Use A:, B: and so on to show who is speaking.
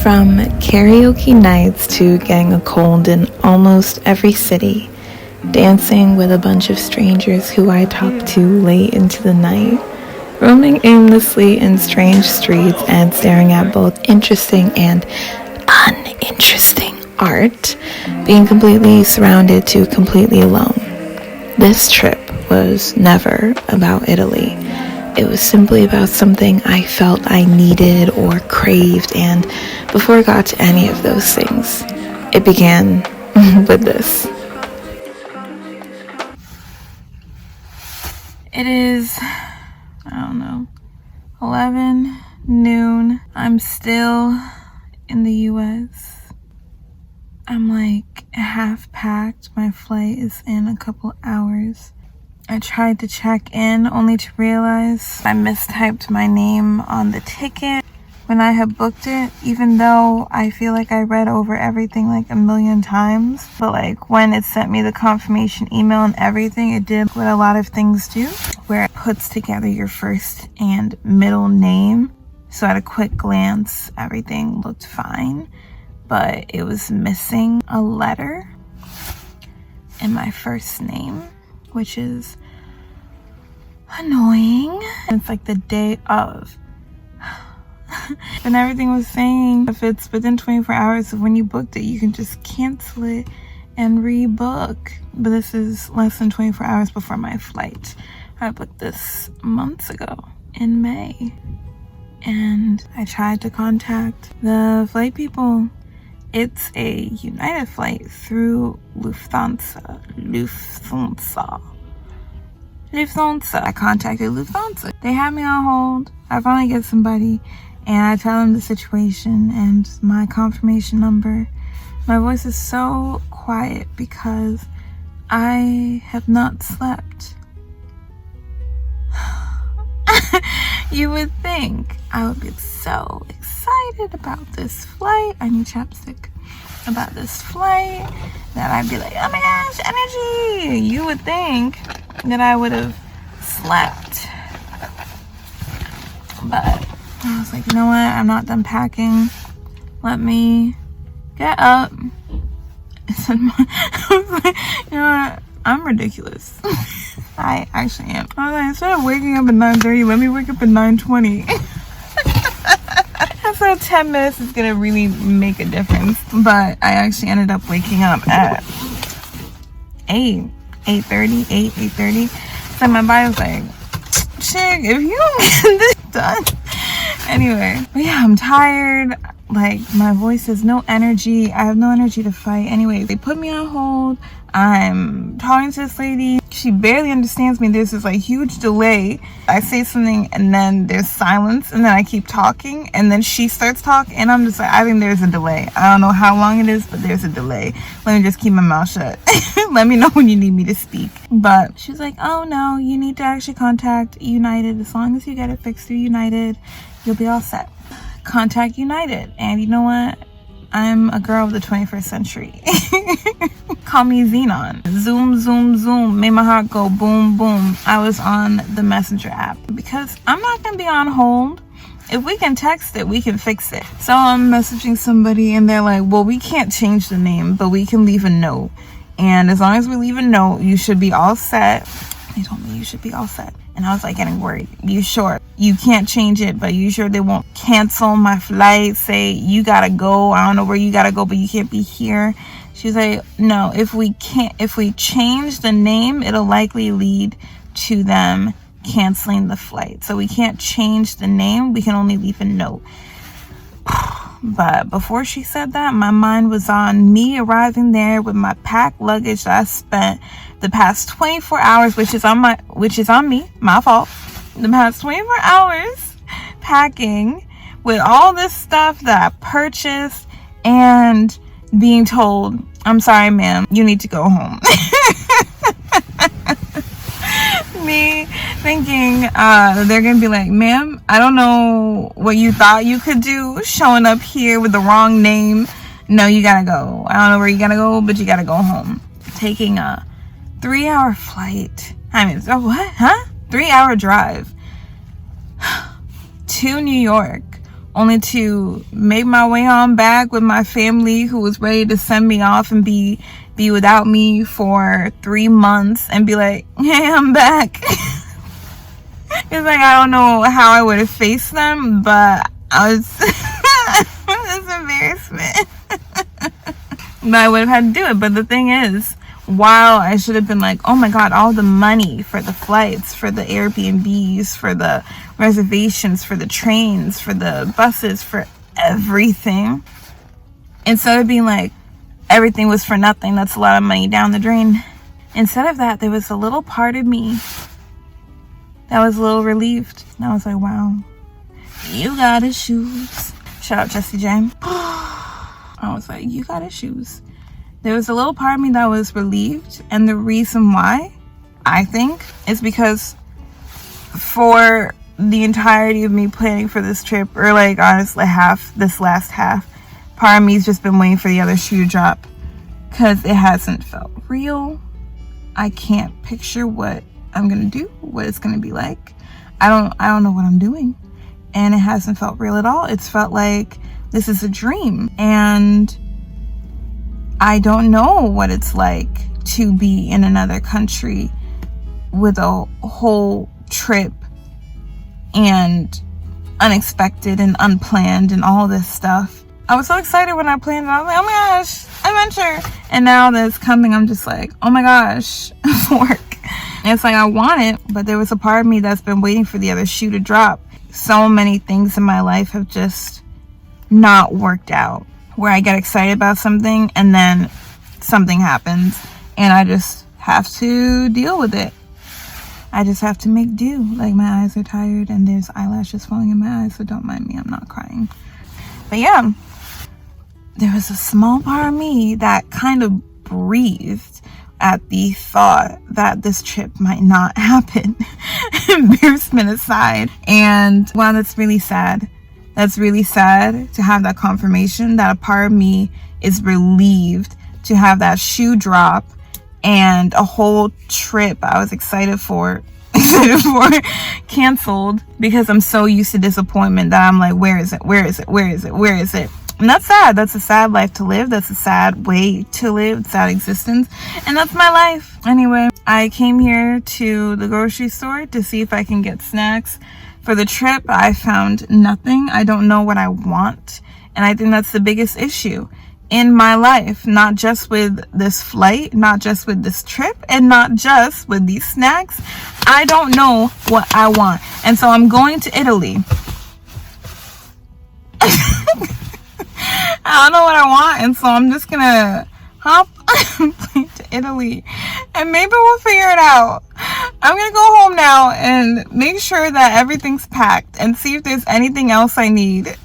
A: From karaoke nights to getting a cold in almost every city, dancing with a bunch of strangers who I talked to late into the night, roaming aimlessly in strange streets and staring at both interesting and uninteresting art, being completely surrounded to completely alone. This trip was never about Italy. It was simply about something I felt I needed or craved, and before I got to any of those things, it began with this. It is, 11 noon. I'm still in the US. I'm like half packed. My flight is in a couple hours. I tried to check in only to realize I mistyped my name on the ticket when I had booked it, even though I feel like I read over everything like a million times. But like when it sent me the confirmation email and everything, it did what a lot of things do, where it puts together your first and middle name. So at a quick glance, everything looked fine, but it was missing a letter in my first name, which is annoying. It's like the day of. And everything was saying if it's within 24 hours of when you booked it, you can just cancel it and rebook. But this is less than 24 hours before my flight. I booked this months ago in May. And I tried to contact the flight people. It's a United flight through Lufthansa. I contacted Lufthansa. They had me on hold. I finally get somebody and I tell them the situation and my confirmation number. My voice is so quiet because I have not slept. You would think I would be so excited about this flight. I need chapstick. About this flight that I'd be like, oh my gosh, energy. You would think that I would have slept, but I was like, you know what, I'm not done packing, let me get up. I was like, you know what, I'm ridiculous. I actually am. I was like, instead of waking up at 9:30, let me wake up at 9:20. So 10 minutes is gonna really make a difference. But I actually ended up waking up at 8:30. So my body was like, chick, if you don't get this done. Anyway, but yeah, I'm tired. Like, my voice has no energy. I have no energy to fight. Anyway, they put me on hold. I'm talking to this lady. She barely understands me. There's this like huge delay. I say something and then there's silence and then I keep talking and then she starts talking and I'm just like, I think there's a delay. I don't know how long it is, but there's a delay. Let me just keep my mouth shut. Let me know when you need me to speak. But she's like, oh no, you need to actually contact United. As long as you get it fixed through United, you'll be all set. Contact United. And you know what? I'm a girl of the 21st century. Call me Xenon. Zoom, zoom, zoom. Made my heart go boom, boom. I was on the Messenger app because I'm not going to be on hold. If we can text it, we can fix it. So I'm messaging somebody and they're like, well, we can't change the name, but we can leave a note. And as long as we leave a note, you should be all set. They told me you should be all set. And I was like getting worried. You sure? You can't change it, but you sure they won't cancel my flight? Say you gotta go. I don't know where you gotta go, but you can't be here. She's like, no, if we change the name, it'll likely lead to them canceling the flight. So we can't change the name. We can only leave a note. But before she said that, my mind was on me arriving there with my packed luggage that I spent the past 24 hours, which is on me, my fault. The past 24 hours packing with all this stuff that I purchased and being told, I'm sorry, ma'am, you need to go home. Me thinking they're gonna be like, ma'am, I don't know what you thought you could do showing up here with the wrong name. No, you gotta go. I don't know where you gotta go, but you gotta go home. Taking a 3-hour flight. I mean, oh, what? Huh? 3-hour drive to New York only to make my way on back with my family who was ready to send me off and be without me for 3 months and be like, hey, I'm back. It's like, I don't know how I would have faced them, but I was this embarrassment. But I would have had to do it. But the thing is, while I should have been like, oh my God, all the money for the flights, for the Airbnbs, for the reservations, for the trains, for the buses, for everything, instead of being like, everything was for nothing, that's a lot of money down the drain. Instead of that, there was a little part of me that was a little relieved. And I was like, wow, you got issues. Shout out Jessie J. I was like, you got issues. There was a little part of me that was relieved. And the reason why, I think, is because for the entirety of me planning for this trip, or like honestly this last half, part of me's just been waiting for the other shoe to drop. Because it hasn't felt real. I can't picture what I'm going to do, what it's going to be like. I don't know what I'm doing. And it hasn't felt real at all. It's felt like this is a dream. And I don't know what it's like to be in another country with a whole trip and unexpected and unplanned and all this stuff. I was so excited when I planned it. I was like, oh my gosh, adventure. And now that it's coming, I'm just like, oh my gosh, work. And it's like, I want it, but there was a part of me that's been waiting for the other shoe to drop. So many things in my life have just not worked out, where I get excited about something and then something happens and I just have to deal with it. I just have to make do. Like, my eyes are tired and there's eyelashes falling in my eyes, so don't mind me, I'm not crying. But yeah, there was a small part of me that kind of breathed at the thought that this trip might not happen. Embarrassment aside. And wow, that's really sad. That's really sad to have that confirmation that a part of me is relieved to have that shoe drop and a whole trip I was excited for canceled because I'm so used to disappointment that I'm like, where is it? Where is it? Where is it? Where is it? And that's sad. That's a sad life to live. That's a sad way to live. Sad existence. And that's my life. Anyway, I came here to the grocery store to see if I can get snacks for the trip. I found nothing. I don't know what I want. And I think that's the biggest issue in my life. Not just with this flight, not just with this trip, and not just with these snacks. I don't know what I want. And so I'm going to Italy. I don't know what I want, and so I'm just gonna hop on a plane to Italy and maybe we'll figure it out. I'm gonna go home now and make sure that everything's packed and see if there's anything else I need.